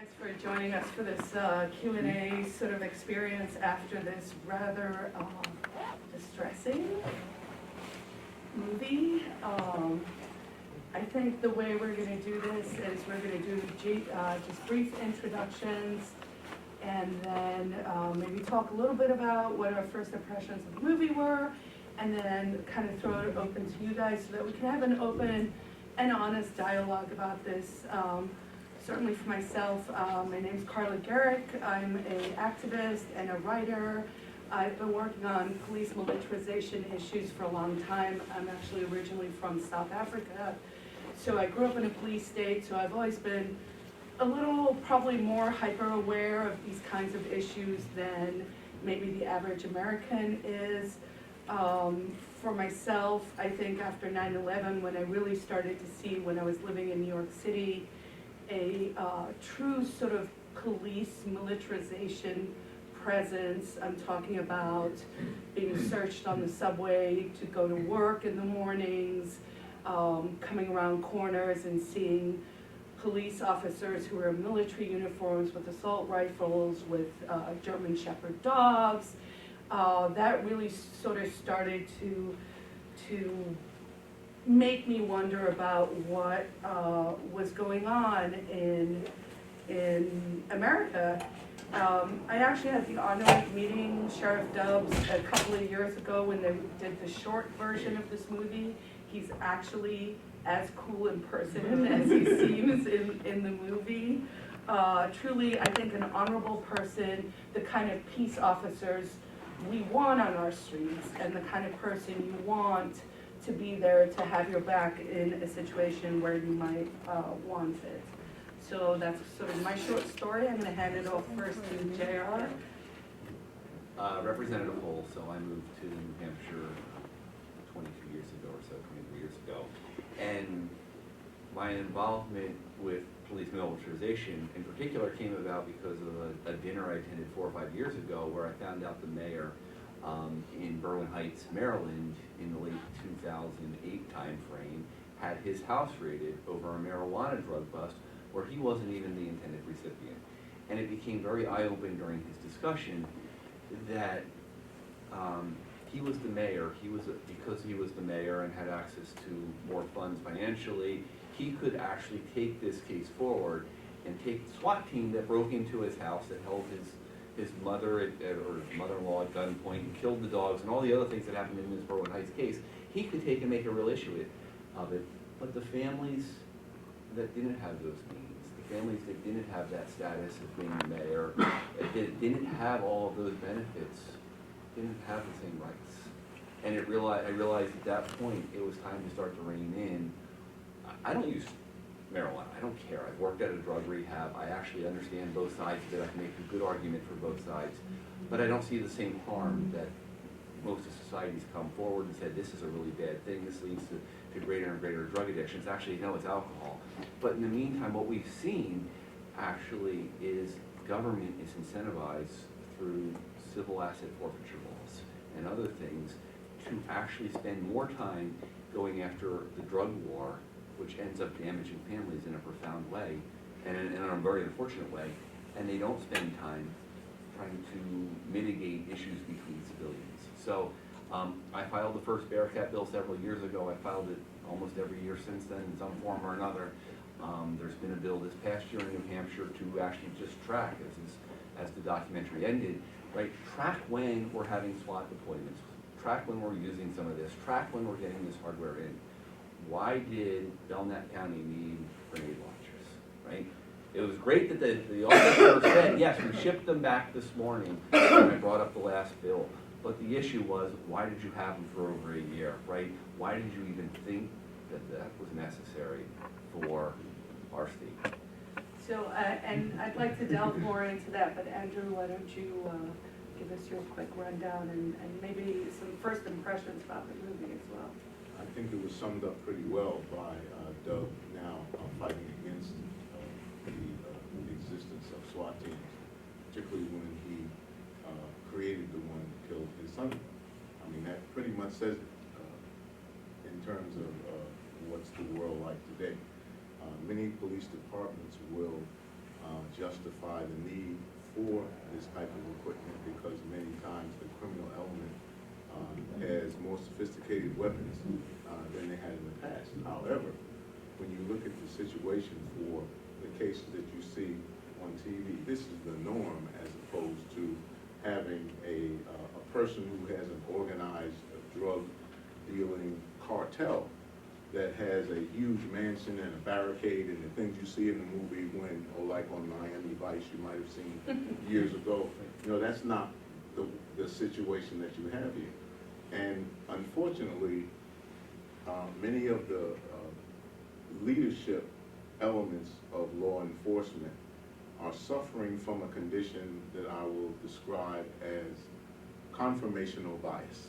Thanks for joining us for this Q&A sort of experience after this rather distressing movie. I think the way we're going to do this is we're going to do just brief introductions and then maybe talk a little bit about what our first impressions of the movie were, and then kind of throw it open to you guys so that we can have an open and honest dialogue about this. Certainly for myself, my name's Carla Garrick. I'm an activist and a writer. I've been working on police militarization issues for a long time. I'm actually originally from South Africa. So I grew up in a police state, so I've always been a little probably more hyper aware of these kinds of issues than maybe the average American is. For myself, I think after 9/11, when I really started to see, when I was living in New York City, a true sort of police militarization presence. I'm talking about being searched on the subway to go to work in the mornings, coming around corners and seeing police officers who were in military uniforms with assault rifles, with German Shepherd dogs. That really sort of started to make me wonder about what was going on in America. I actually had the honor of meeting Sheriff Dubs a couple of years ago when they did the short version of this movie. He's actually as cool in person as he seems in the movie. Truly, I think an honorable person, the kind of peace officers we want on our streets, and the kind of person you want to be there to have your back in a situation where you might want it. So that's sort of my short story. I'm going to hand it off first to JR. Representative Hull, so I moved to New Hampshire 22 years ago or so, 23 years ago. And my involvement with police militarization in particular came about because of a dinner I attended 4 or 5 years ago where I found out the mayor in Berlin Heights, Maryland, in the late 2008 timeframe, had his house raided over a marijuana drug bust where he wasn't even the intended recipient. And it became very eye-opening during his discussion that he was the mayor. Because he was the mayor and had access to more funds financially, he could actually take this case forward and take the SWAT team that broke into his house, that held his mother or his mother-in-law at gunpoint and killed the dogs and all the other things that happened in this Berlin Heights case. He could take and make a real issue of it. But the families that didn't have those means, the families that didn't have that status of being the mayor, that didn't have all of those benefits, didn't have the same rights. And I realized at that point it was time to start to rein in. I don't use marijuana. I don't care. I've worked at a drug rehab. I actually understand both sides of it. I can make a good argument for both sides. But I don't see the same harm that most of society's come forward and said, this is a really bad thing. This leads to greater and greater drug addictions. Actually, no, it's alcohol. But in the meantime, what we've seen actually is government is incentivized through civil asset forfeiture laws and other things to actually spend more time going after the drug war, which ends up damaging families in a profound way and in a very unfortunate way, and they don't spend time trying to mitigate issues between civilians. So I filed the first Bearcat bill several years ago. I filed it almost every year since then in some form or another. There's been a bill this past year in New Hampshire to actually just track, as the documentary ended, right? Track when we're having SWAT deployments, track when we're using some of this, track when we're getting this hardware in. Why did Belknap County need grenade launchers, right? It was great that the officer said, yes, we shipped them back this morning when I brought up the last bill. But the issue was, why did you have them for over a year, right? Why did you even think that that was necessary for our state? So, and I'd like to delve more into that, but Andrew, why don't you give us your quick rundown and maybe some first impressions about the movie as well. I think it was summed up pretty well by Doug now fighting against the existence of SWAT teams, particularly when he created the one that killed his son. I mean, that pretty much says it in terms of what's the world like today. Many police departments will justify the need for this type of equipment because many times the criminal element has more sophisticated weapons than they had in the past. However, when you look at the situation for the cases that you see on TV, this is the norm as opposed to having a person who has an organized drug dealing cartel that has a huge mansion and a barricade and the things you see in the movie when, or like on Miami Vice, you might have seen years ago. You know, that's not the situation that you have here. And unfortunately, many of the leadership elements of law enforcement are suffering from a condition that I will describe as confirmational bias.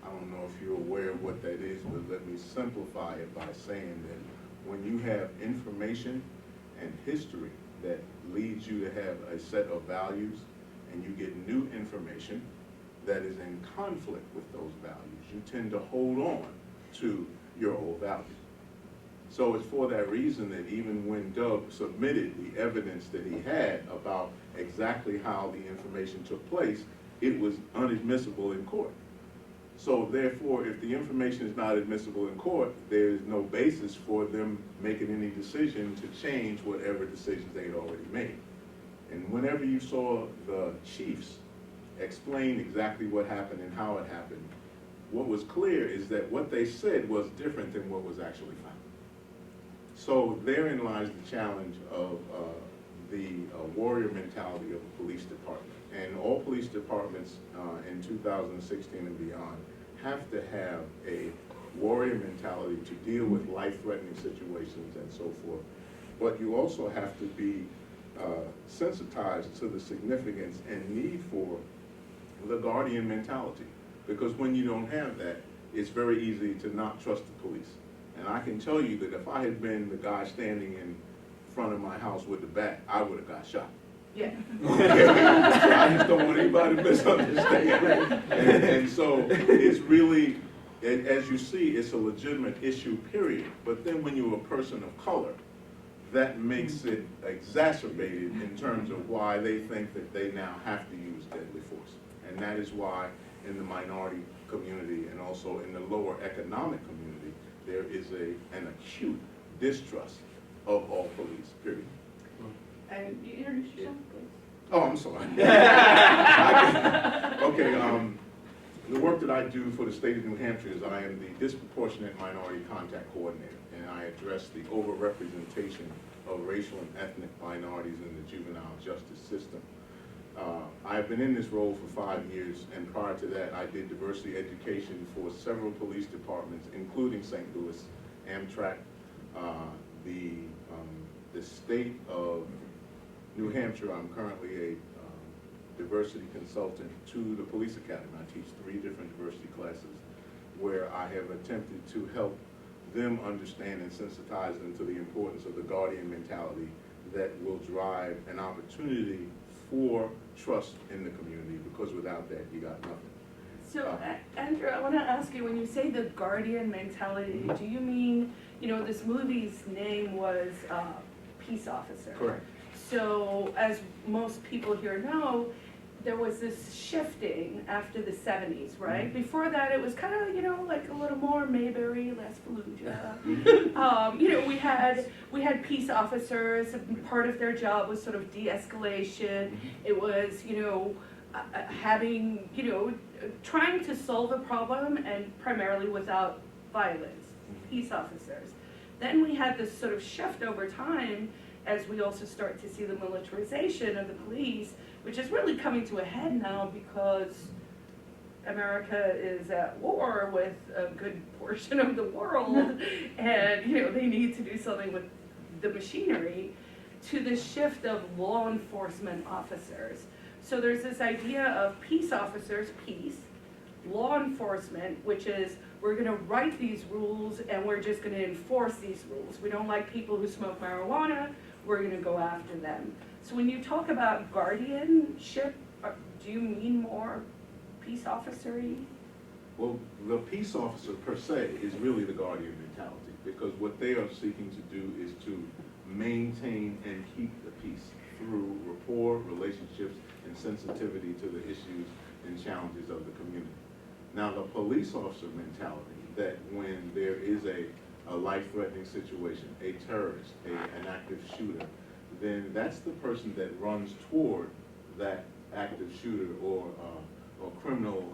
I don't know if you're aware of what that is, but let me simplify it by saying that when you have information and history that leads you to have a set of values and you get new information that is in conflict with those values, you tend to hold on to your old values. So it's for that reason that even when Doug submitted the evidence that he had about exactly how the information took place, it was inadmissible in court. So therefore, if the information is not admissible in court, there is no basis for them making any decision to change whatever decisions they'd already made. And whenever you saw the chiefs explain exactly what happened and how it happened, what was clear is that what they said was different than what was actually found. So therein lies the challenge of the warrior mentality of the police department. And all police departments in 2016 and beyond have to have a warrior mentality to deal with life-threatening situations and so forth. But you also have to be sensitized to the significance and need for the guardian mentality. Because when you don't have that, it's very easy to not trust the police. And I can tell you that if I had been the guy standing in front of my house with the bat, I would have got shot. Yeah. Okay. I just don't want anybody to misunderstand. And so it's really, as you see, it's a legitimate issue, period. But then when you're a person of color, that makes it exacerbated in terms of why they think that they now have to use deadly force. And that is why in the minority community and also in the lower economic community, there is an acute distrust of all police, period. And you introduce yourself, please. Oh, I'm sorry. Okay, the work that I do for the state of New Hampshire is I am the disproportionate minority contact coordinator, and I address the overrepresentation of racial and ethnic minorities in the juvenile justice system. I've been in this role for 5 years, and prior to that, I did diversity education for several police departments, including St. Louis, Amtrak, the state of New Hampshire. I'm currently a diversity consultant to the police academy. I teach 3 different diversity classes where I have attempted to help them understand and sensitize them to the importance of the guardian mentality that will drive an opportunity for trust in the community, because without that, you got nothing. So, Andrew, I want to ask you, when you say the guardian mentality, do you mean, you know, this movie's name was Peace Officer? Correct. So, as most people here know, there was this shifting after the 70s, right? Mm-hmm. Before that, it was kind of, you know, like a little more Mayberry, less Fallujah. You know, we had peace officers, and part of their job was sort of de-escalation. It was, you know, having, you know, trying to solve a problem and primarily without violence, peace officers. Then we had this sort of shift over time as we also start to see the militarization of the police, which is really coming to a head now because America is at war with a good portion of the world, and you know they need to do something with the machinery, to the shift of law enforcement officers. So there's this idea of peace officers, peace, law enforcement, which is we're going to write these rules and we're just going to enforce these rules. We don't like people who smoke marijuana, we're going to go after them. So when you talk about guardianship, do you mean more peace officer-y? Well, the peace officer per se is really the guardian mentality, because what they are seeking to do is to maintain and keep the peace through rapport, relationships, and sensitivity to the issues and challenges of the community. Now, the police officer mentality, that when there is a life-threatening situation, a terrorist, an active shooter, then that's the person that runs toward that active shooter or criminal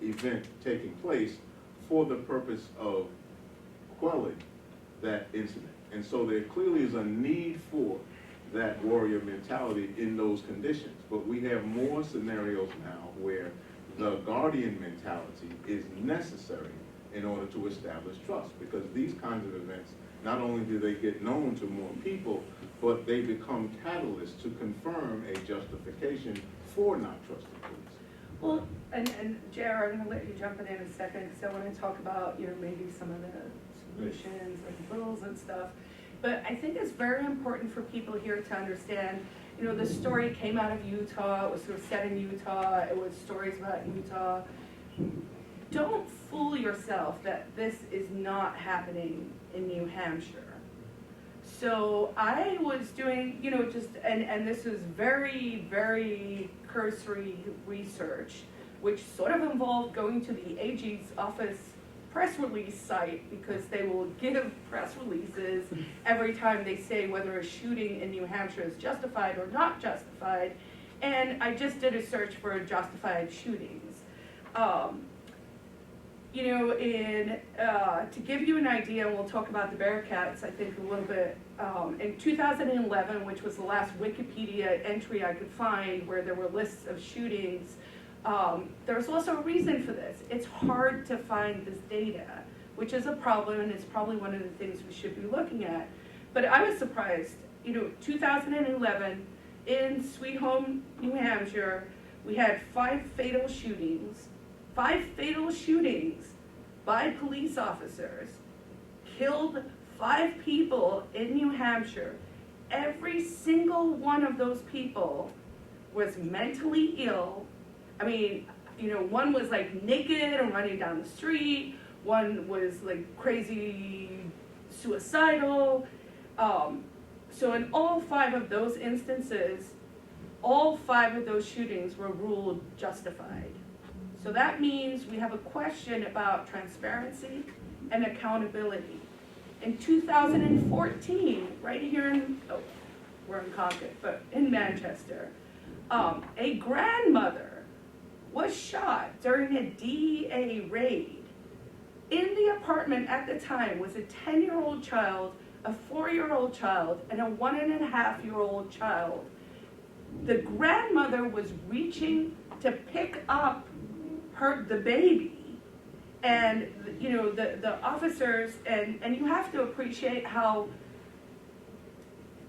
event taking place for the purpose of quelling that incident. And so there clearly is a need for that warrior mentality in those conditions. But we have more scenarios now where the guardian mentality is necessary in order to establish trust, because these kinds of events, not only do they get known to more people, but they become catalysts to confirm a justification for not trusting police. Well, and JR, I'm gonna let you jump in a second, because I want to talk about, maybe some of the solutions and bills and stuff. But I think it's very important for people here to understand, the story came out of Utah, it was sort of set in Utah, it was stories about Utah. Don't fool yourself that this is not happening in New Hampshire. So I was doing, and this was very, very cursory research, which sort of involved going to the AG's office press release site, because they will give press releases every time they say whether a shooting in New Hampshire is justified or not justified. And I just did a search for justified shootings. To give you an idea, and we'll talk about the Bearcats, I think, a little bit. In 2011, which was the last Wikipedia entry I could find where there were lists of shootings, there's also a reason for this. It's hard to find this data, which is a problem, and it's probably one of the things we should be looking at. But I was surprised, 2011, in Sweet Home, New Hampshire, we had 5 fatal shootings by police officers, killed 5 people in New Hampshire. Every single one of those people was mentally ill. I mean, one was like naked and running down the street, one was like crazy suicidal. So in all 5 of those instances, all 5 of those shootings were ruled justified. So that means we have a question about transparency and accountability. In 2014, right here we're in Concord, but in Manchester, a grandmother was shot during a DEA raid. In the apartment at the time was a 10-year-old child, a 4-year-old child, and a 1.5-year-old child. The grandmother was reaching to pick up the baby, and the officers, and you have to appreciate how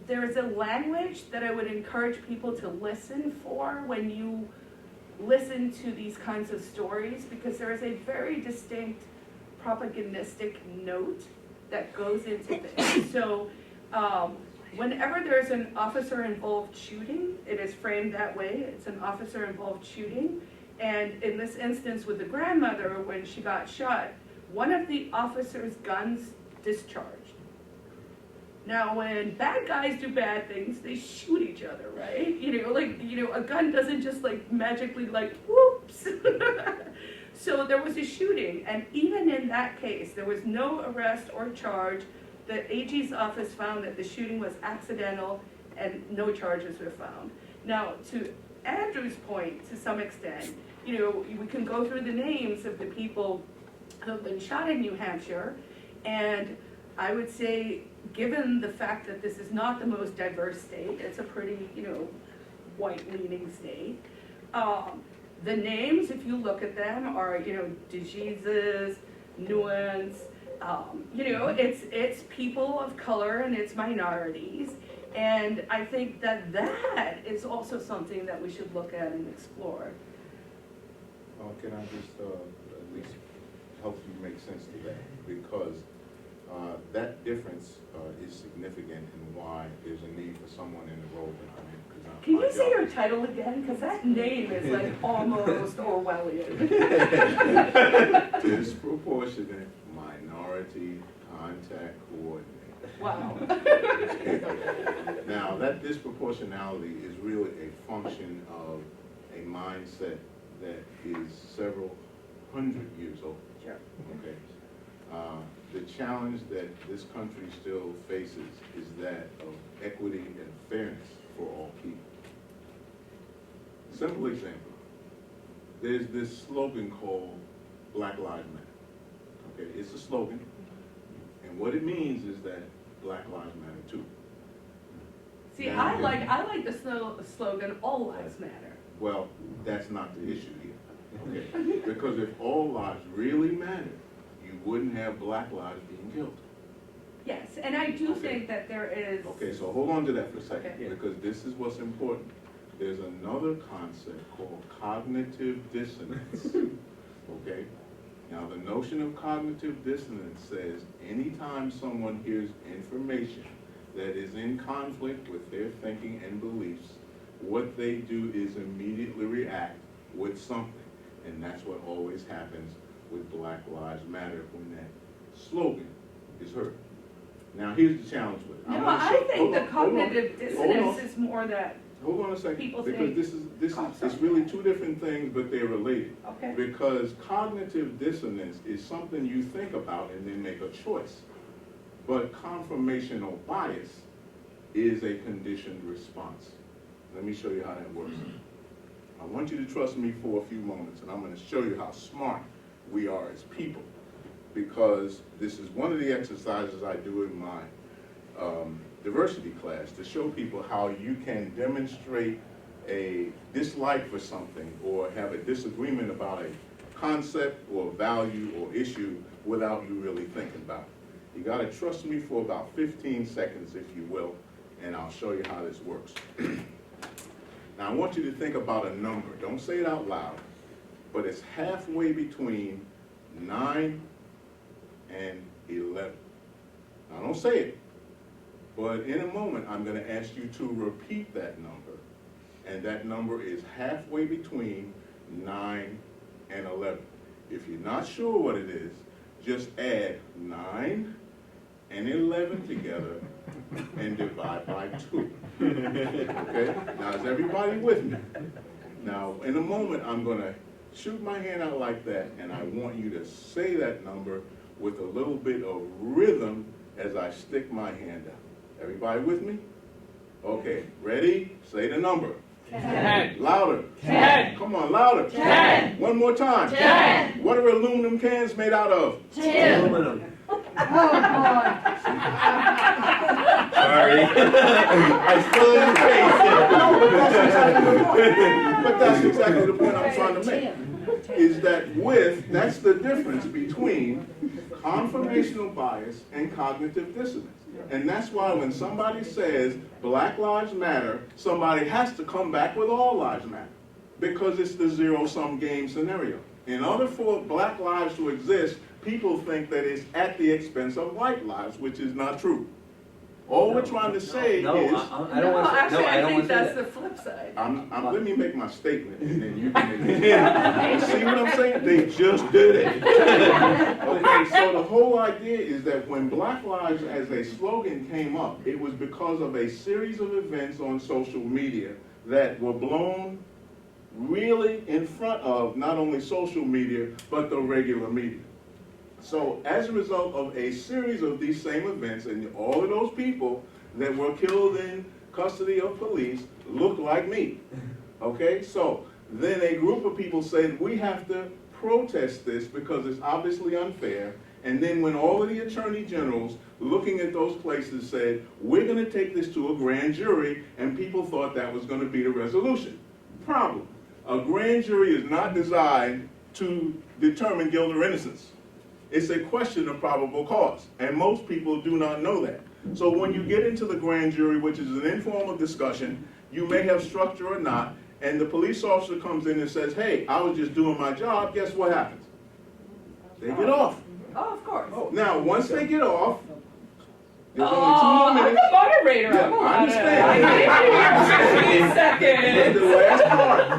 there is a language that I would encourage people to listen for when you listen to these kinds of stories, because there is a very distinct propagandistic note that goes into this. So whenever there's an officer-involved shooting, it is framed that way. It's an officer-involved shooting. And in this instance with the grandmother, when she got shot, one of the officer's guns discharged. Now, when bad guys do bad things, they shoot each other, right? A gun doesn't just magically whoops. So there was a shooting, and even in that case, there was no arrest or charge. The AG's office found that the shooting was accidental and no charges were found. Now, to Andrew's point, to some extent, we can go through the names of the people who have been shot in New Hampshire, and I would say, given the fact that this is not the most diverse state, it's a pretty, white-leaning state, the names, if you look at them, are, DeJesus, Nuance, it's people of color and it's minorities. And I think that is also something that we should look at and explore. Can I just at least help you make sense to that? Because that difference is significant in why there's a need for someone in the role that I'm in. Can you say your title again? Because that name is almost Orwellian. Disproportionate Minority Contact Coordinator. Wow. Now, that disproportionality is really a function of a mindset that is several hundred years old. Sure. Okay. The challenge that this country still faces is that of equity and fairness for all people. Simple example. There's this slogan called Black Lives Matter. Okay, it's a slogan, and what it means is that Black Lives Matter too. See, I like the slogan, all lives matter. Well, that's not the issue here. Okay, because if all lives really mattered, you wouldn't have black lives being killed. Yes, and I do Okay. think that there is. Okay, so hold on to that for a second, Okay. because this is what's important. There's another concept called cognitive dissonance. Okay? Now, the notion of cognitive dissonance says anytime someone hears information that is in conflict with their thinking and beliefs, what they do is immediately react with something. And that's what always happens with Black Lives Matter when that slogan is heard. Now, here's the challenge with it. No, wanna I show- think hold the on, hold on, cognitive hold on. dissonance is more that, Hold on a second, people because think- this is, it's really two different things, but they're related. okay, Because cognitive dissonance is something you think about and then make a choice. But confirmational bias is a conditioned response. Let me show you how that works. I want you to trust me for a few moments, and I'm going to show you how smart we are as people. Because this is one of the exercises I do in my diversity class, to show people how you can demonstrate a dislike for something or have a disagreement about a concept or value or issue without you really thinking about it. You got to trust me for about 15 seconds, if you will, and I'll show you how this works. Now, I want you to think about a number. Don't say it out loud, but it's halfway between 9 and 11. Now, don't say it, but in a moment, I'm going to ask you to repeat that number, and that number is halfway between 9 and 11. If you're not sure what it is, just add 9 and 11 together and divide by 2. Okay? Now, is everybody with me? Now, in a moment, I'm going to shoot my hand out like that, and I want you to say that number with a little bit of rhythm as I stick my hand out. Everybody with me? Okay, ready? Say the number. 10. Louder. 10. Come on, louder. 10. One more time. 10. What are aluminum cans made out of? Aluminum. Oh, boy. Sorry. I still didn't But that's exactly the point I'm trying to make. Is that that's the difference between confirmational bias and cognitive dissonance. And that's why when somebody says Black Lives Matter, somebody has to come back with all lives matter. Because it's the zero-sum game scenario. In order for Black lives to exist, people think that it's at the expense of white lives, which is not true. All we're trying to say No, is... I don't want to. Actually, No, I I don't think want to say that's that. the flip side. let me make my statement, and then you can make it. See what I'm saying? They just did it. Okay, so the whole idea is that when Black Lives as a slogan came up, it was because of a series of events on social media that were blown really in front of not only social media, but the regular media. So as a result of a series of these same events, and all of those people that were killed in custody of police look like me, okay? So then a group of people said, we have to protest this because it's obviously unfair. And then when all of the attorney generals looking at those places said, we're gonna take this to a grand jury, and people thought that was gonna be the resolution. Problem, a grand jury is not designed to determine guilt or innocence. It's a question of probable cause, and most people do not know that. So when you get into the grand jury, which is an informal discussion, you may have structure or not, and the police officer comes in and says, hey, I was just doing my job, guess what happens? They get off. Oh, of course. Now, once they get off, there's Oh, only 2 more I'm minutes. the moderator. Yeah, I'm I allowed understand. to. I gave you 15 seconds.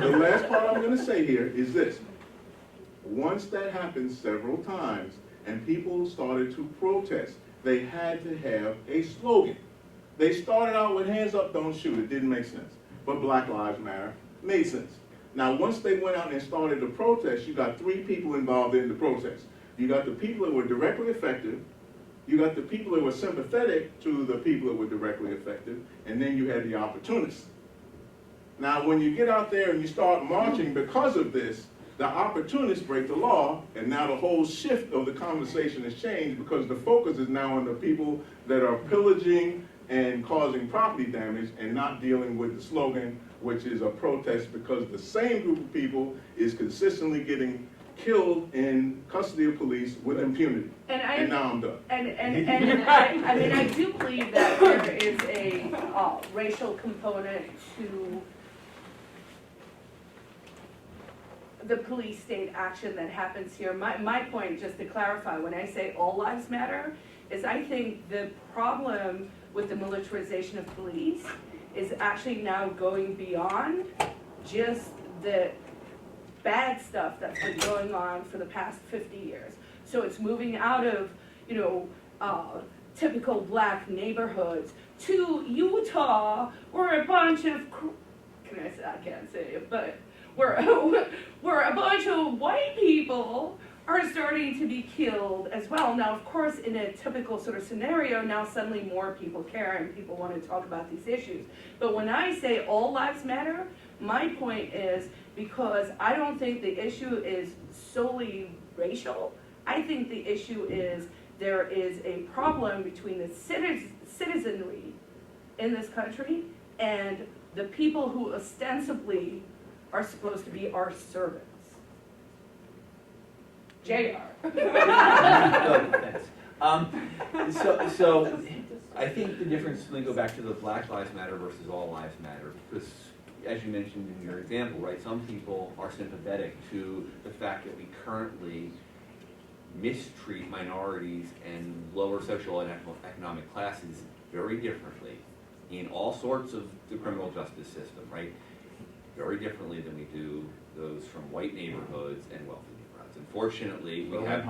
The last part I'm going to say here is this. Once that happened several times, and people started to protest, they had to have a slogan. They started out with hands up, don't shoot. It didn't make sense. But Black Lives Matter made sense. Now, once they went out and started the protest, you got three people involved in the protest. You got the people that were directly affected, you got the people that were sympathetic to the people that were directly affected, and then you had the opportunists. Now, when you get out there and you start marching because of this, the opportunists break the law, and now the whole shift of the conversation has changed because the focus is now on the people that are pillaging and causing property damage and not dealing with the slogan, which is a protest because the same group of people is consistently getting killed in custody of police with impunity. And now I'm done. And I mean, I do believe that there is a racial component to the police state action that happens here. My point, just to clarify, when I say all lives matter, is I think the problem with the militarization of police is actually now going beyond just the bad stuff that's been going on for the past 50 years. So it's moving out of, typical black neighborhoods to Utah, where a bunch of, I can't say it, but where a bunch of white people are starting to be killed as well. Now, of course, in a typical sort of scenario, now suddenly more people care and people want to talk about these issues. But when I say all lives matter, my point is because I don't think the issue is solely racial. I think the issue is there is a problem between the citizenry in this country and the people who ostensibly are supposed to be our servants. JR. So I think the difference, let me go back to the Black Lives Matter versus All Lives Matter, because as you mentioned in your example, right, some people are sympathetic to the fact that we currently mistreat minorities and lower social and economic classes very differently in all sorts of the criminal justice system, right? Very differently than we do those from white neighborhoods and wealthy neighborhoods. Unfortunately, we have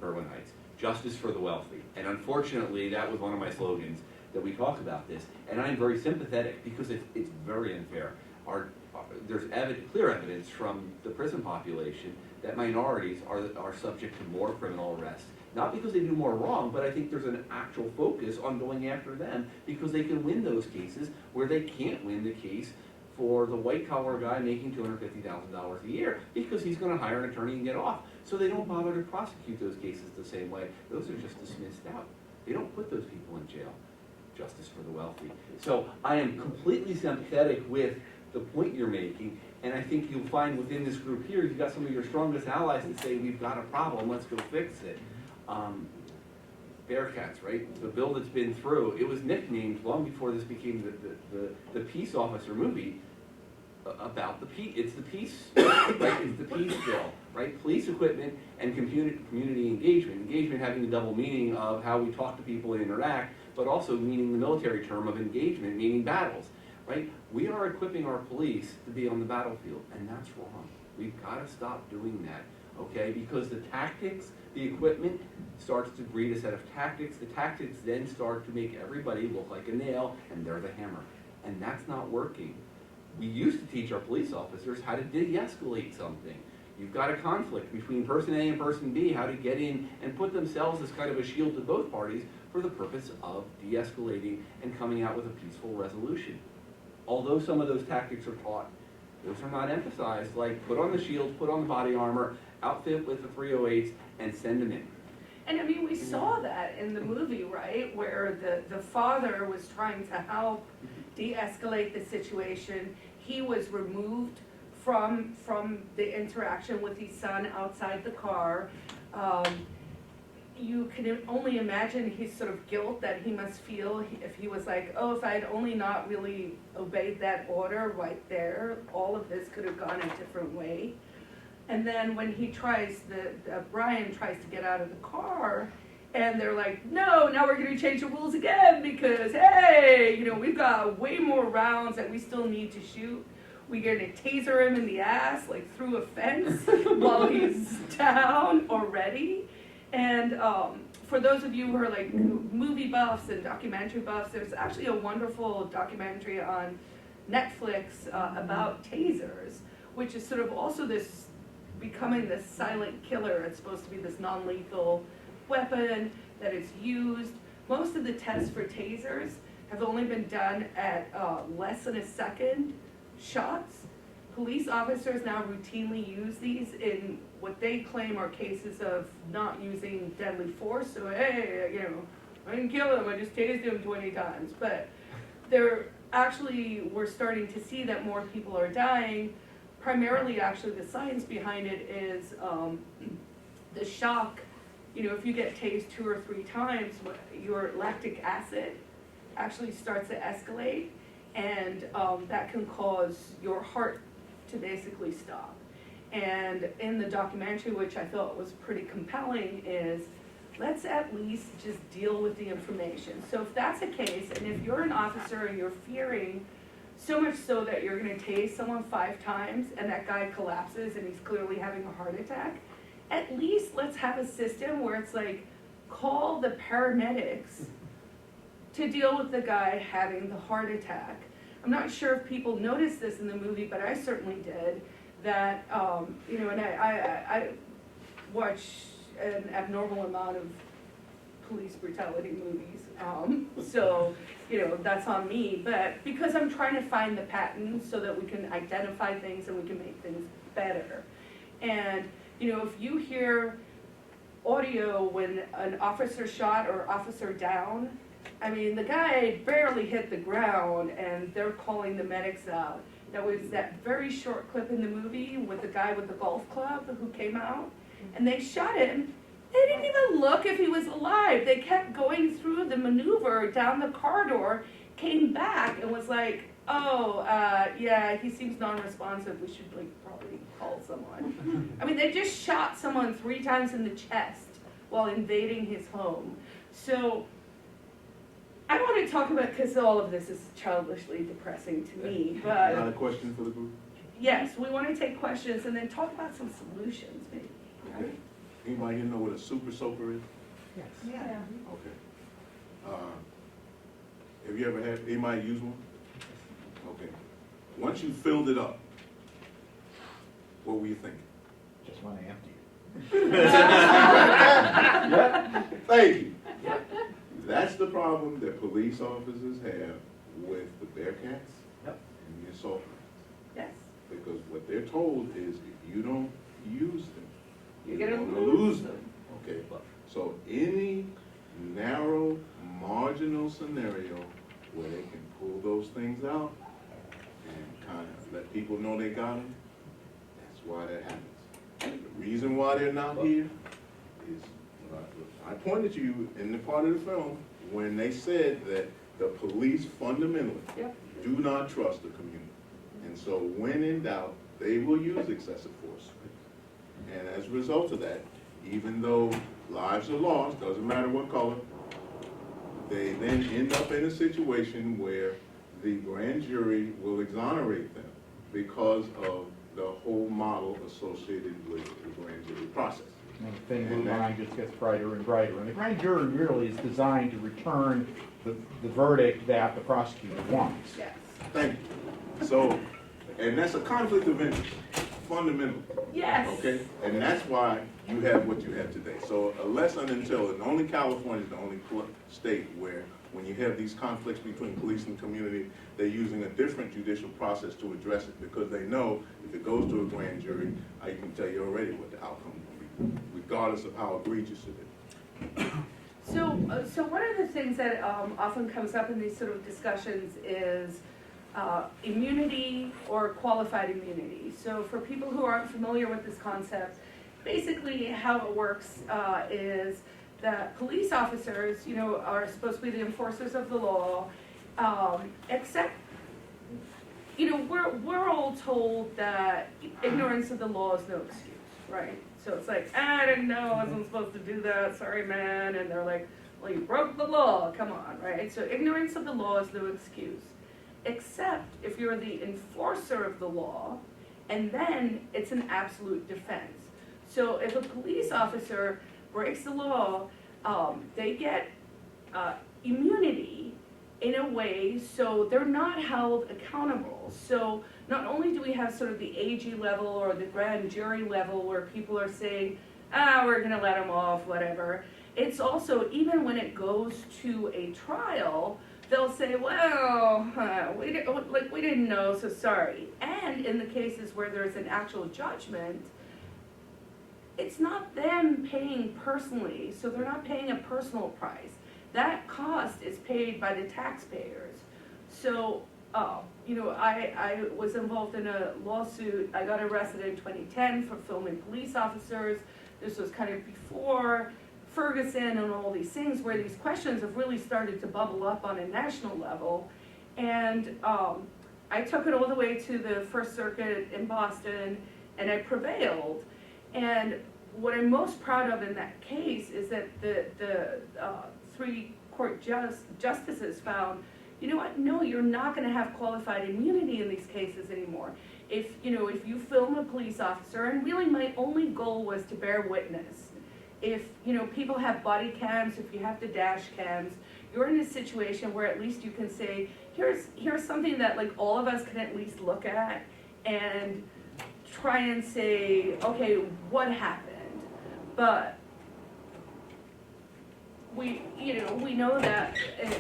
Berwyn Heights, justice for the wealthy. And unfortunately, that was one of my slogans that we talk about this. And I'm very sympathetic because it's very unfair. There's clear evidence from the prison population that minorities are subject to more criminal arrests. Not because they do more wrong, but I think there's an actual focus on going after them because they can win those cases where they can't win the case for the white-collar guy making $250,000 a year because he's going to hire an attorney and get off. So they don't bother to prosecute those cases the same way. Those are just dismissed out. They don't put those people in jail. Justice for the wealthy. So I am completely sympathetic with the point you're making, and I think you'll find within this group here, you've got some of your strongest allies that say, we've got a problem, let's go fix it. Bearcats, right? The bill that's been through, it was nicknamed long before this became the peace officer movie about the peace. It's the peace, right? It's the peace bill, right? Police equipment and community engagement. Engagement having the double meaning of how we talk to people and interact, but also meaning the military term of engagement, meaning battles, right? We are equipping our police to be on the battlefield, and that's wrong. We've got to stop doing that, okay? Because the tactics, the equipment starts to breed a set of tactics. The tactics then start to make everybody look like a nail, and they're the hammer. And that's not working. We used to teach our police officers how to de-escalate something. You've got a conflict between person A and person B, how to get in and put themselves as kind of a shield to both parties for the purpose of de-escalating and coming out with a peaceful resolution. Although some of those tactics are taught, those are not emphasized, like put on the shields, put on the body armor, outfit with the 308s, and send them in. And I mean, we saw that in the movie, right, where the father was trying to help de-escalate the situation. He was removed from the interaction with his son outside the car. You can only imagine his sort of guilt that he must feel if he was like, oh, if I had only not really obeyed that order right there, all of this could have gone a different way. And then when he tries, Brian tries to get out of the car, and they're like, no, now we're going to change the rules again because, hey, we've got way more rounds that we still need to shoot. We're going to taser him in the ass, like through a fence while he's down already. And for those of you who are like movie buffs and documentary buffs, there's actually a wonderful documentary on Netflix about tasers, which is sort of also this becoming this silent killer. It's supposed to be this non-lethal weapon that is used. Most of the tests for tasers have only been done at less than a second shots. Police officers now routinely use these in what they claim are cases of not using deadly force. So, hey, you know, I didn't kill him, I just tased him 20 times. But we're starting to see that more people are dying. Primarily, actually, the science behind it is the shock. You know, if you get tased 2 or 3 times, your lactic acid actually starts to escalate, and that can cause your heart to basically stop. And in the documentary, which I thought was pretty compelling, is let's at least just deal with the information. So if that's the case, and if you're an officer and you're fearing so much so that you're gonna tase someone 5 times and that guy collapses and he's clearly having a heart attack, at least let's have a system where it's like, call the paramedics to deal with the guy having the heart attack. I'm not sure if people noticed this in the movie, but I certainly did, that, you know, and I watch an abnormal amount of police brutality movies, so, you know, that's on me, but because I'm trying to find the patterns so that we can identify things and we can make things better. And, you know, if you hear audio when an officer shot or officer down, I mean, the guy barely hit the ground and they're calling the medics out. There was that very short clip in the movie with the guy with the golf club who came out, and they shot him. They didn't even look if he was alive. They kept going through the maneuver down the corridor, came back and was like, oh, yeah, he seems non-responsive. We should like probably call someone. I mean, they just shot someone 3 times in the chest while invading his home. So I want to talk about, because all of this is childishly depressing to me, but Another question for the group? yes, we want to take questions and then talk about some solutions maybe. Okay. Anybody here know what a super soaker is? Yes. Yeah. Okay. Have you ever had, anybody use one? Okay. Once you filled it up, what were you thinking? Just want to empty it. Thank you. That's the problem that police officers have with the Bearcats Yep. and the assault rifles. Yes. Because what they're told is if you don't use them, You're you're gonna gonna lose lose them. Okay, so any narrow, marginal scenario where they can pull those things out and kind of let people know they got them, that's why that happens. The reason why they're not here is, I pointed to you in the part of the film when they said that the police fundamentally Yep. do not trust the community. And so when in doubt, they will use excessive force. And as a result of that, even though lives are lost, doesn't matter what color, they then end up in a situation where the grand jury will exonerate them because of the whole model associated with the grand jury process. And the thin blue line just gets brighter and brighter. And the grand jury really is designed to return the verdict that the prosecutor wants. Yes. Thank you. So, and that's a conflict of interest, fundamentally. Yes. Okay, and that's why you have what you have today. So unless and until, and only California is the only state where when you have these conflicts between police and community, they're using a different judicial process to address it because they know if it goes to a grand jury, I can tell you already what the outcome will be, regardless of how egregious it is. So one of the things that often comes up in these sort of discussions is immunity or qualified immunity. So for people who aren't familiar with this concept, basically how it works is that police officers, you know, are supposed to be the enforcers of the law, except, you know, we're all told that ignorance of the law is no excuse, right? So it's like, I didn't know I wasn't supposed to do that, sorry man, and they're like, well, you broke the law, come on, right? So ignorance of the law is no excuse, except if you're the enforcer of the law, and then it's an absolute defense. So if a police officer breaks the law, they get immunity in a way so they're not held accountable. So not only do we have sort of the AG level or the grand jury level where people are saying, we're gonna let them off, whatever. It's also, even when it goes to a trial, they'll say, well, we didn't know, so sorry. And in the cases where there's an actual judgment, it's not them paying personally, so they're not paying a personal price. That cost is paid by the taxpayers. So, I was involved in a lawsuit. I got arrested in 2010 for filming police officers. This was kind of before Ferguson and all these things where these questions have really started to bubble up on a national level. And I took it all the way to the First Circuit in Boston, and I prevailed. And what I'm most proud of in that case is that the 3 court justices found, you know what, no, you're not gonna have qualified immunity in these cases anymore. If you film a police officer, and really my only goal was to bear witness. If, people have body cams, if you have the dash cams, you're in a situation where at least you can say, here's something that like all of us can at least look at and try and say, okay, what happened? But we know that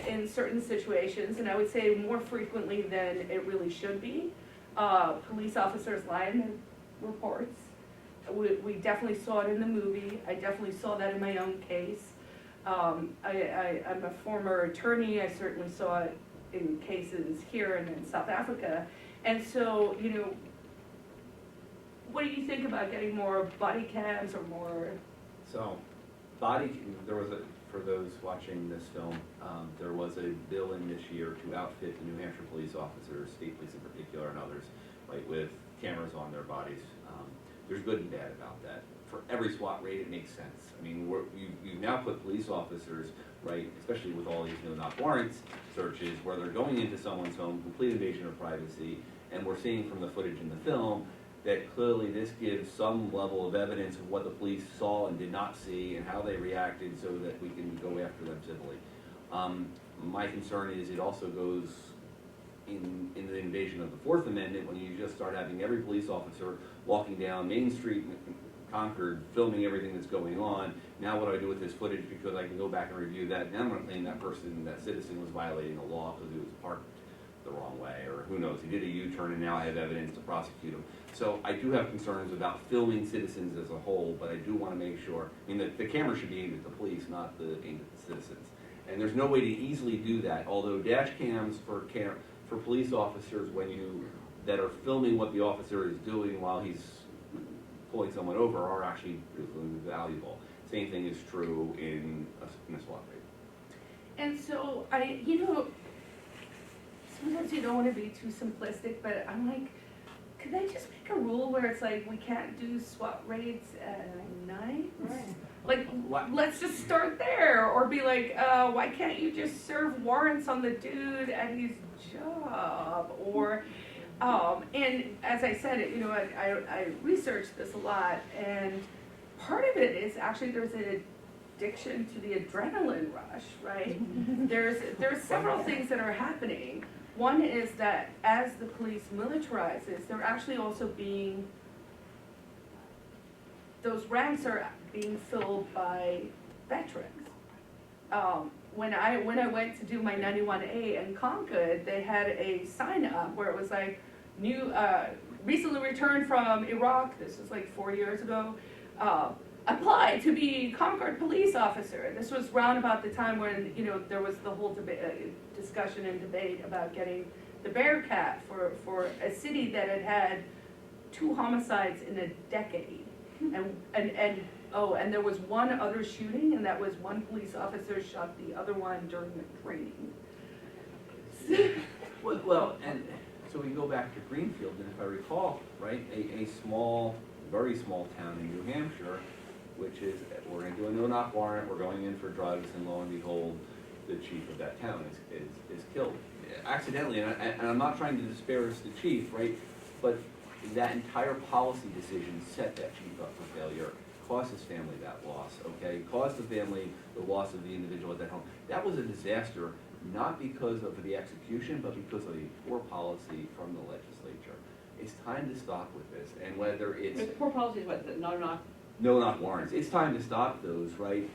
in certain situations, and I would say more frequently than it really should be, police officers lie in their reports. We definitely saw it in the movie. I definitely saw that in my own case. I'm a former attorney. I certainly saw it in cases here and in South Africa. And so, what do you think about getting more body cams or more? So, for those watching this film, there was a bill in this year to outfit the New Hampshire police officers, state police in particular and others, right, with cameras on their bodies. There's good and bad about that. For every SWAT raid, it makes sense. I mean, you now put police officers, right, especially with all these no-knock warrants searches, where they're going into someone's home, complete invasion of privacy, and we're seeing from the footage in the film that clearly this gives some level of evidence of what the police saw and did not see and how they reacted so that we can go after them civilly. My concern is it also goes in the invasion of the Fourth Amendment when you just start having every police officer walking down Main Street in Concord filming everything that's going on. Now what do I do with this footage because I can go back and review that? Now I'm going to claim that person, that citizen was violating the law because he was parked the wrong way, or who knows, he did a U-turn and now I have evidence to prosecute him. So I do have concerns about filming citizens as a whole, but I do want to make sure, the camera should be aimed at the police, not aimed at the citizens. And there's no way to easily do that, although dash cams for police officers that are filming what the officer is doing while he's pulling someone over are actually really valuable. Same thing is true in a SWAT raid. And so sometimes you don't want to be too simplistic, but I'm like, could they just make a rule where it's like we can't do SWAT raids at night? Right. Like, let's just start there, or be like, why can't you just serve warrants on the dude at his job? Or, and as I said, I researched this a lot, and part of it is actually there's an addiction to the adrenaline rush, right? There's several things that are happening. One is that as the police militarizes, they're actually also those ranks are being filled by veterans. When I went to do my 91A in Concord, they had a sign up where it was like, recently returned from Iraq, this was like 4 years ago, apply to be Concord police officer. This was round about the time when, there was the whole discussion and debate about getting the Bearcat for a city that had had 2 homicides in a decade. And there was one other shooting, and that was one police officer shot the other one during the training. Well, and so we go back to Greenfield, and if I recall, right, a small, very small town in New Hampshire, which is, we're going to do a no-knock warrant, we're going in for drugs, and lo and behold, the chief of that town is killed accidentally. And I'm not trying to disparage the chief, right, but that entire policy decision set that chief up for failure caused his family that loss, okay? Caused the family the loss of the individual at that home. That was a disaster, not because of the execution, but because of a poor policy from the legislature. It's time to stop with this, and whether it's But the poor policy is what, the no-knock? no-knock warrants, it's time to stop those, right?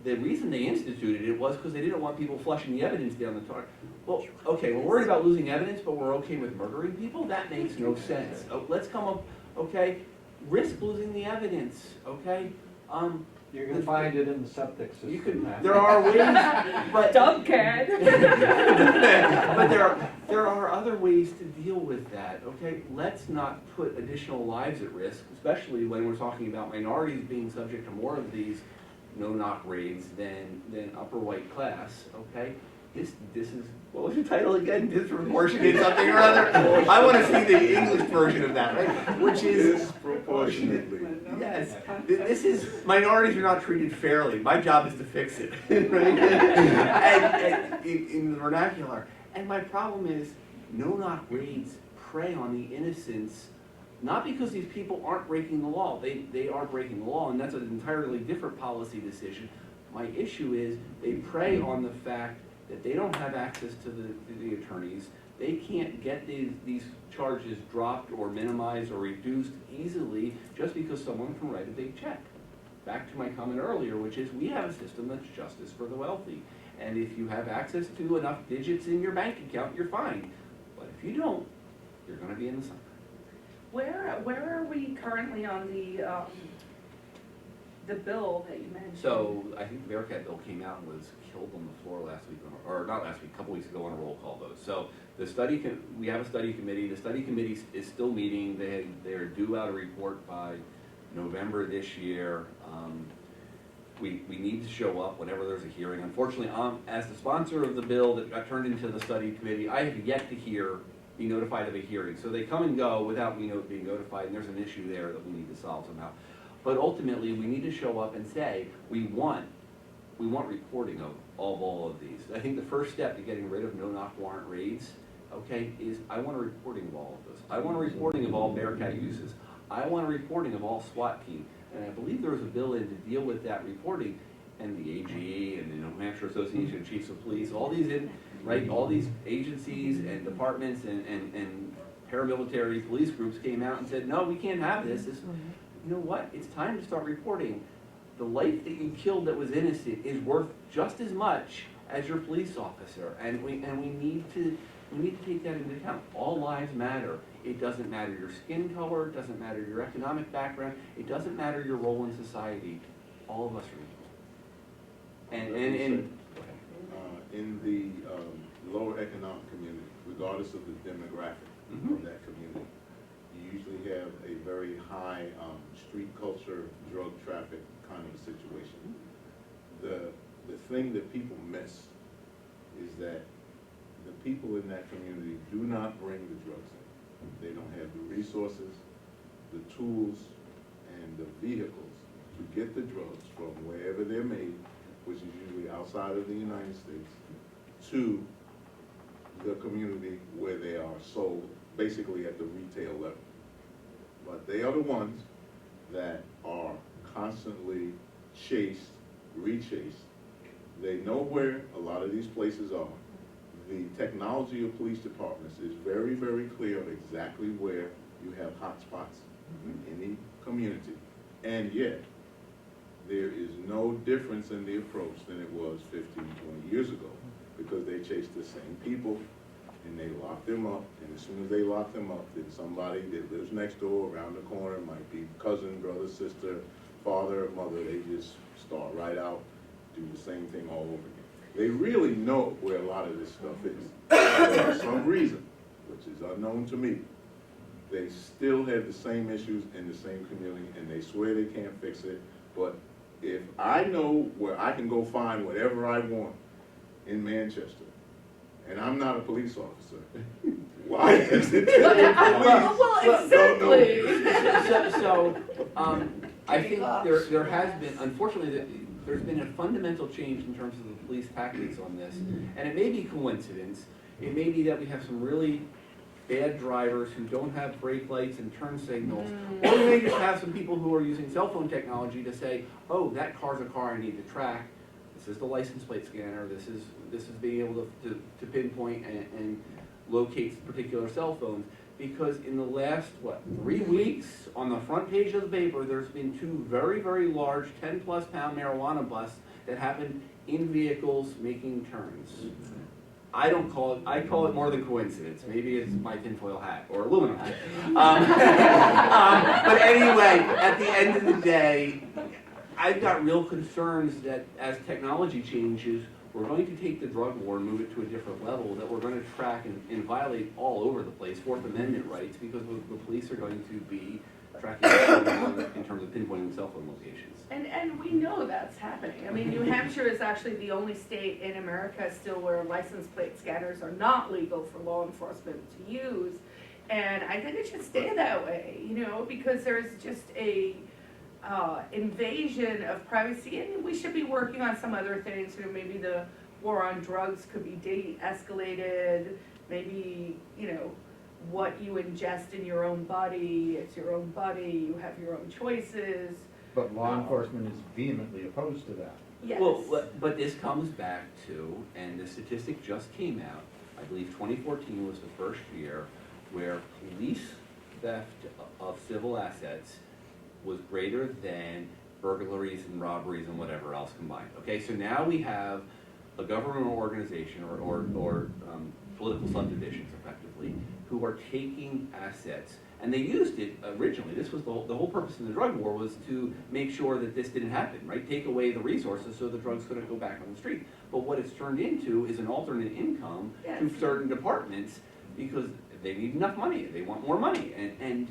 The reason they instituted it was because they didn't want people flushing the evidence down the toilet. Well, okay, we're worried about losing evidence, but we're okay with murdering people? That makes no sense. Let's come up, okay, risk losing the evidence, okay? You're gonna find it in the septic system. You could, Matt. there are ways, but. Dumb can. But there are other ways to deal with that, okay? Let's not put additional lives at risk, especially when we're talking about minorities being subject to more of these no-knock raids than upper white class, okay? This is, what was the title again? Disproportionate something or other? I want to see the English version of that, right? Which is. Disproportionately. Yes, this is, minorities are not treated fairly. My job is to fix it, right? And in the vernacular. And my problem is, no-knock raids prey on the innocents, not because these people aren't breaking the law. They are breaking the law, and that's an entirely different policy decision. My issue is, they prey on the fact that they don't have access to the attorneys. They can't get these charges dropped or minimized or reduced easily just because someone can write a big check. Back to my comment earlier, which is we have a system that's justice for the wealthy. And if you have access to enough digits in your bank account, you're fine. But if you don't, you're gonna be in the sun. Where are we currently on the bill that you mentioned? So I think the Bearcat bill came out and was killed on the floor last week, or not last week, a couple weeks ago on a roll call vote. So we have a study committee. The study committee is still meeting. They're due out a report by November this year. We need to show up whenever there's a hearing. Unfortunately, as the sponsor of the bill that got turned into the study committee, I have yet to be notified of a hearing. So they come and go without me being notified, and there's an issue there that we need to solve somehow. But ultimately, we need to show up and say, we want reporting of all of these. I think the first step to getting rid of no-knock warrant raids, okay, is I want a reporting of all of this. I want a reporting of all Bearcat uses. I want a reporting of all SWAT team. And I believe there was a bill in to deal with that reporting, and the AG and the New Hampshire Association of Chiefs of Police, all these agencies and departments and paramilitary police groups came out and said, no, we can't have this. You know what? It's time to start reporting. The life that you killed that was innocent is worth just as much as your police officer, and we need to take that into account. All lives matter. It doesn't matter your skin color. It doesn't matter your economic background. It doesn't matter your role in society. All of us are equal. And in the lower economic community, regardless of the demographic of that community, you usually have a very high street culture, drug traffic kind of a situation. The thing that people miss is that the people in that community do not bring the drugs in. They don't have the resources, the tools, and the vehicles to get the drugs from wherever they're made, which is usually outside of the United States, to the community where they are sold, basically at the retail level. But they are the ones that are constantly chased, rechased. They know where a lot of these places are. The technology of police departments is very, very clear of exactly where you have hot spots in any community. And yet, there is no difference in the approach than it was 15, 20 years ago, because they chased the same people and they lock them up, and as soon as they lock them up, then somebody that lives next door, around the corner, might be cousin, brother, sister, father, mother, they just start right out, do the same thing all over again. They really know where a lot of this stuff is. For some reason, which is unknown to me, they still have the same issues in the same community, and they swear they can't fix it. But if I know where I can go find whatever I want in Manchester, and I'm not a police officer, why is it Well, exactly. I think there has been, unfortunately, there's been a fundamental change in terms of the police tactics on this, and it may be coincidence. It may be that we have some really bad drivers who don't have brake lights and turn signals. Or you may just have some people who are using cell phone technology to say, oh, that car's a car I need to track. This is the license plate scanner, this is being able to pinpoint and locate particular cell phones. Because in the last, 3 weeks, on the front page of the paper, there's been 2 very, very large 10-plus pound marijuana busts that happened in vehicles making turns. I call it more than coincidence. Maybe it's my tinfoil hat or aluminum hat. But anyway, at the end of the day, I've got real concerns that as technology changes, we're going to take the drug war and move it to a different level, that we're going to track and violate all over the place Fourth Amendment rights, because the police are going to be tracking in terms of pinpointing cell phone locations. And we know that's happening. I mean, New Hampshire is actually the only state in America still where license plate scanners are not legal for law enforcement to use. And I think it should stay that way, you know, because there's just a invasion of privacy, and we should be working on some other things. You know, maybe the war on drugs could be de-escalated. Maybe, you know, what you ingest in your own body, it's your own body, you have your own choices. But law enforcement is vehemently opposed to that. Yes. Well, but this comes back to, and the statistic just came out, I believe 2014 was the first year where police theft of civil assets was greater than burglaries and robberies and whatever else combined. Okay, so now we have a governmental organization or political subdivisions, effectively, who are taking assets, and they used it originally. This was the whole purpose of the drug war, was to make sure that this didn't happen, right? Take away the resources so the drugs couldn't go back on the street. But what it's turned into is an alternate income to certain departments, because they need enough money, they want more money. And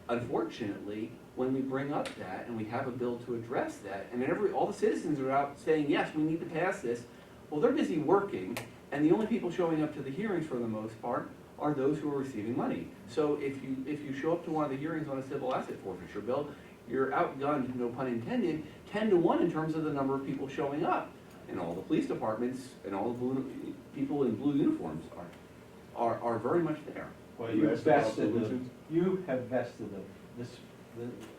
unfortunately, when we bring up that and we have a bill to address that, and all the citizens are out saying, yes, we need to pass this, well, they're busy working, and the only people showing up to the hearings for the most part are those who are receiving money. So if you show up to one of the hearings on a civil asset forfeiture bill, you're outgunned, no pun intended, 10-1 in terms of the number of people showing up. And all the police departments and all the people in blue uniforms are very much there. Well, You you asked about vested them, solutions? you have vested them.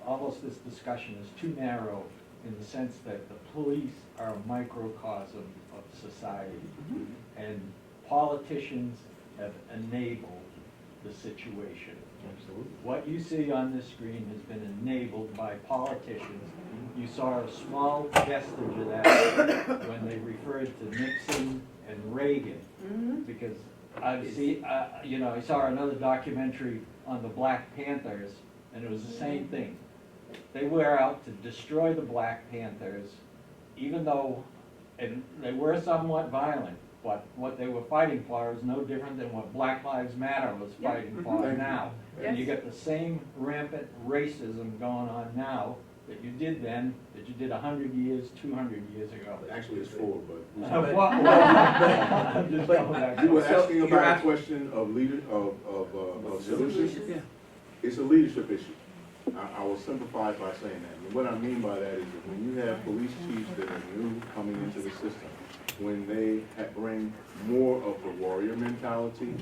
Almost this discussion is too narrow in the sense that the police are a microcosm of society. And politicians have enabled the situation. Absolutely. What you see on this screen has been enabled by politicians. You saw a small vestige of that when they referred to Nixon and Reagan, because I saw another documentary on the Black Panthers, and it was the same thing. They were out to destroy the Black Panthers, even though, and they were somewhat violent, but what they were fighting for is no different than what Black Lives Matter was fighting for now. And you get the same rampant racism going on now that you did then, that you did 100 years, 200 years ago. Actually, it's 4, but. I'm just going back. You were So asking you're about a asking- question of solutions. Yeah. It's a leadership issue. I will simplify it by saying that. And what I mean by that is that when you have police chiefs that are new coming into the system, when they bring more of the warrior mentality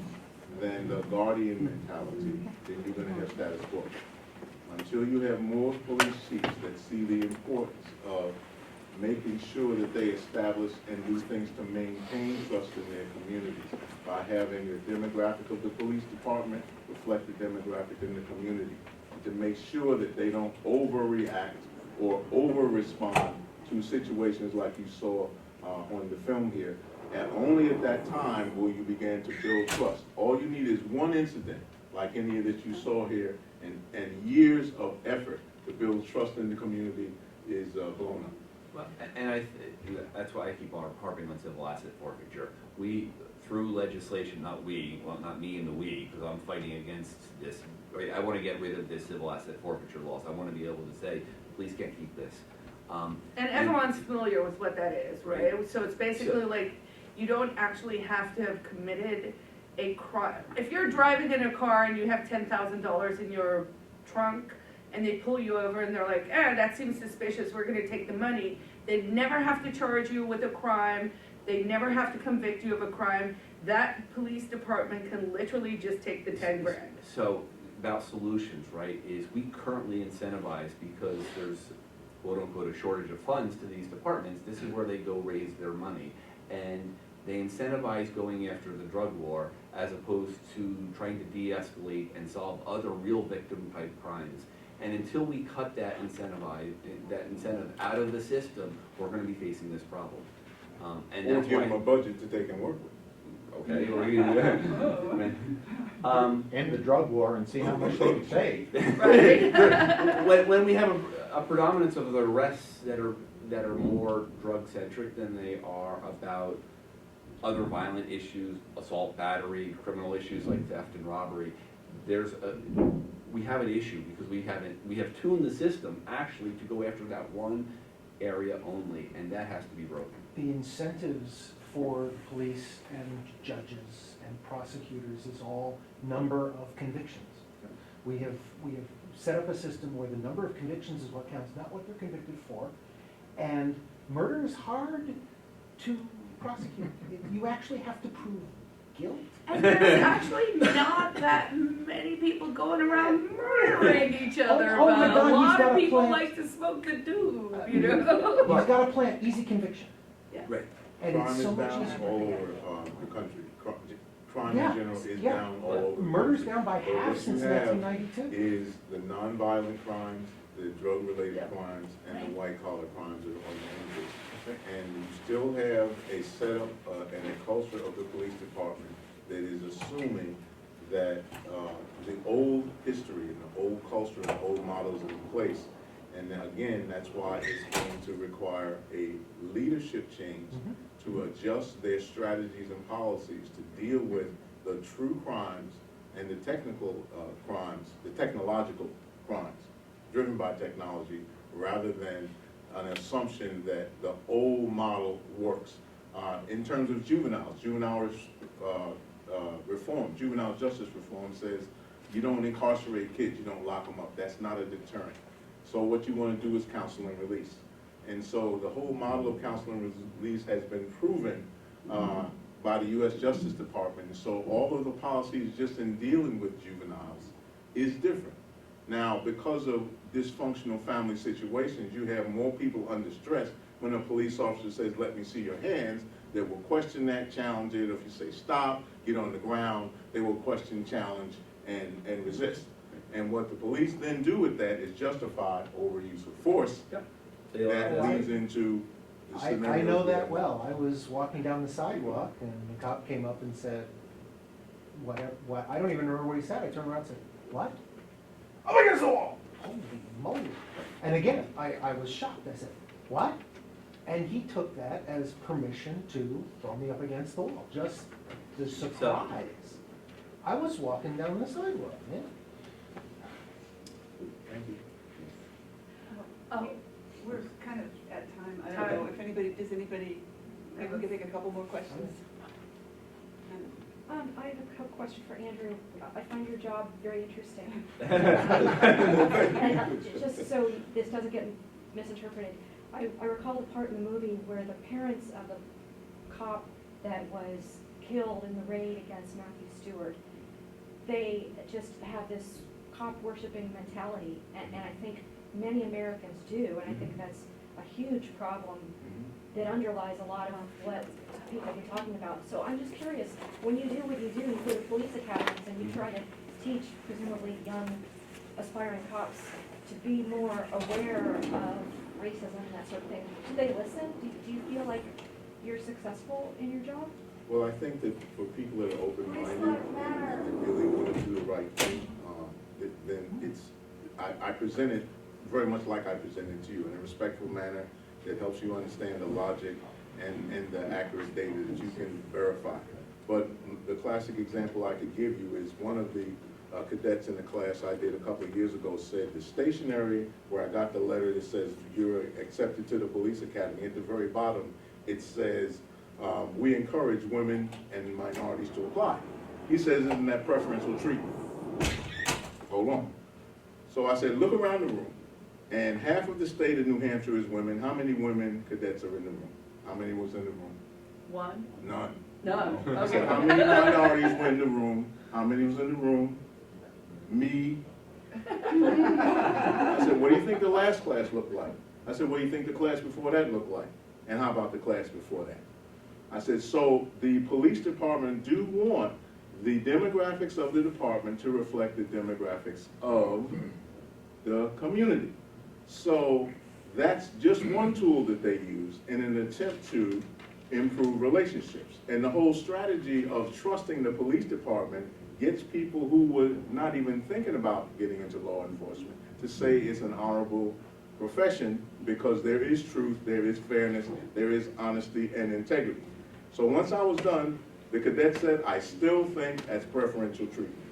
than the guardian mentality, then you're gonna have status quo. Until you have more police chiefs that see the importance of making sure that they establish and do things to maintain trust in their communities by having the demographic of the police department reflect the demographic in the community, to make sure that they don't overreact or over-respond to situations like you saw on the film here. And only at that time will you begin to build trust. All you need is one incident, like any that you saw here, and years of effort to build trust in the community is blown up. Well, and that's why I keep harping on civil asset forfeiture. We, through legislation, not me and the we, because I'm fighting against this. Right? I want to get rid of this civil asset forfeiture laws. I want to be able to say, police can't keep this. And everyone's familiar with what that is, right? So it's basically like, you don't actually have to have committed a crime. If you're driving in a car and you have $10,000 in your trunk, and they pull you over and they're like, that seems suspicious, we're gonna take the money. They never have to charge you with a crime. They never have to convict you of a crime. that police department can literally just take the 10 grand. So, about solutions, right, is we currently incentivize, because there's quote-unquote a shortage of funds to these departments, this is where they go raise their money. And they incentivize going after the drug war as opposed to trying to de-escalate and solve other real victim-type crimes. And until we cut that incentive out of the system, we're gonna be facing this problem. And Or that's give them a why, budget that they can work with. okay, or you can do that. End the drug war and see how much they can save. When we have a predominance of the arrests that are more drug-centric than they are about other violent issues, assault, battery, criminal issues like theft and robbery, we have an issue because we have tuned the system actually to go after that one area only, and that has to be broken. The incentives for police and judges and prosecutors is all number of convictions. We have set up a system where the number of convictions is what counts, not what they're convicted for. And murder is hard to prosecute. You actually have to prove guilt. And there's actually not that many people going around murdering each other. Oh my but God, a he's lot got of a people plan. like to smoke the dude, you know? He's got a plan, easy conviction. Yes. Right. And Crime it's is so much down easier. all over the country. Crime Yeah, in general is yeah. down all over. the Murder's country. down by But half what since you have 1992. is the non-violent crimes, the drug-related Yep. crimes, and Right. the white-collar crimes that are dangerous. And you still have a setup and a culture of the police department that is assuming that the old history and the old culture and the old models are in place. And then again, that's why it's going to require a leadership change to adjust their strategies and policies to deal with the true crimes and the technical crimes, the technological crimes driven by technology, rather than an assumption that the old model works. In terms of juveniles, juvenile reform, juvenile justice reform says you don't incarcerate kids, you don't lock them up. That's not a deterrent. So what you want to do is counsel and release. And so the whole model of counsel and release has been proven by the U.S. Justice Department. And so all of the policies just in dealing with juveniles is different. Now, because of dysfunctional family situations, you have more people under stress. When a police officer says, "Let me see your hands," they will question that, challenge it. If you say, "Stop," get on the ground, they will question, challenge, and resist. And what the police then do with that is justify overuse of force. Yep. That leads into the I scenario. know that well. I was walking down the sidewalk and the cop came up and said, what, I don't even remember what he said. I turned around and said, "What?" "I'm against the wall." Holy moly. And again, I was shocked. I said, "What?" And he took that as permission to throw me up against the wall. Just the surprise. I was walking down the sidewalk, yeah. Thank you. We're kind of at time. I don't know if anybody, does anybody, maybe we could take a couple more questions? I have a couple questions for Andrew. I find your job very interesting. And just so this doesn't get misinterpreted, I recall the part in the movie where the parents of the cop that was killed in the raid against Matthew Stewart, they just have this cop worshiping mentality, and I think many Americans do, and I think that's a huge problem that underlies a lot of what people have been talking about. So I'm just curious, when you do what you do, you go to police academies and you try to teach presumably young aspiring cops to be more aware of racism and that sort of thing, do they listen? Do you feel like you're successful in your job? Well, I think that for people that are open-minded and really want to do the right thing, then I present it very much like I presented to you, in a respectful manner that helps you understand the logic and the accurate data that you can verify. But the classic example I could give you is one of the cadets in the class I did a couple of years ago said the stationery where I got the letter that says you're accepted to the police academy, at the very bottom it says we encourage women and minorities to apply. He says, "Isn't that preferential treatment?" Hold on. So I said, look around the room, and half of the state of New Hampshire is women. How many women cadets are in the room? How many was in the room? One. None. None, I said, how okay. many minorities were in the room? How many was in the room? Me. I said, what do you think the last class looked like? I said, what do you think the class before that looked like? And how about the class before that? I said, so the police department do want the demographics of the department to reflect the demographics of the community. So that's just one tool that they use in an attempt to improve relationships. And the whole strategy of trusting the police department gets people who were not even thinking about getting into law enforcement to say it's an honorable profession because there is truth, there is fairness, there is honesty and integrity. So once I was done, the cadet said, I still think that's preferential treatment.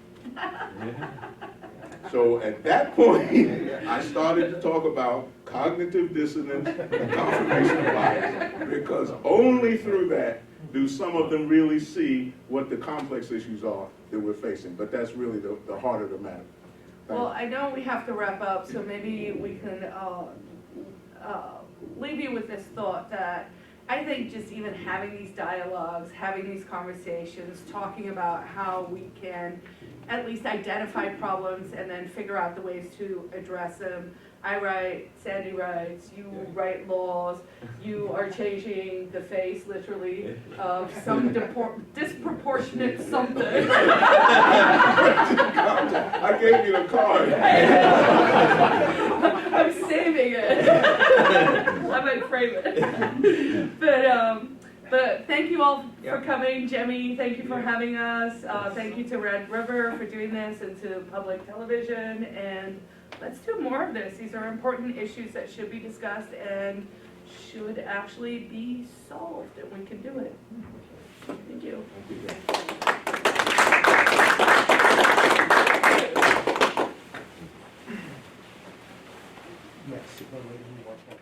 So at that point, I started to talk about cognitive dissonance and confirmation bias, because only through that do some of them really see what the complex issues are that we're facing. But that's really the heart of the matter. Thank Well, you. I know we have to wrap up, so maybe we can leave you with this thought that I think just even having these dialogues, having these conversations, talking about how we can at least identify problems and then figure out the ways to address them. I write, Sandy writes, you write laws, you are changing the face literally of some disproportionate something. I gave you the card. I'm saving it. I might frame it. But thank you all for coming. Jemmy, thank you for having us. Thank you to Red River for doing this and to public television. And let's do more of this. These are important issues that should be discussed and should actually be solved, and we can do it. Thank you. Yes, if I wait, you watch that.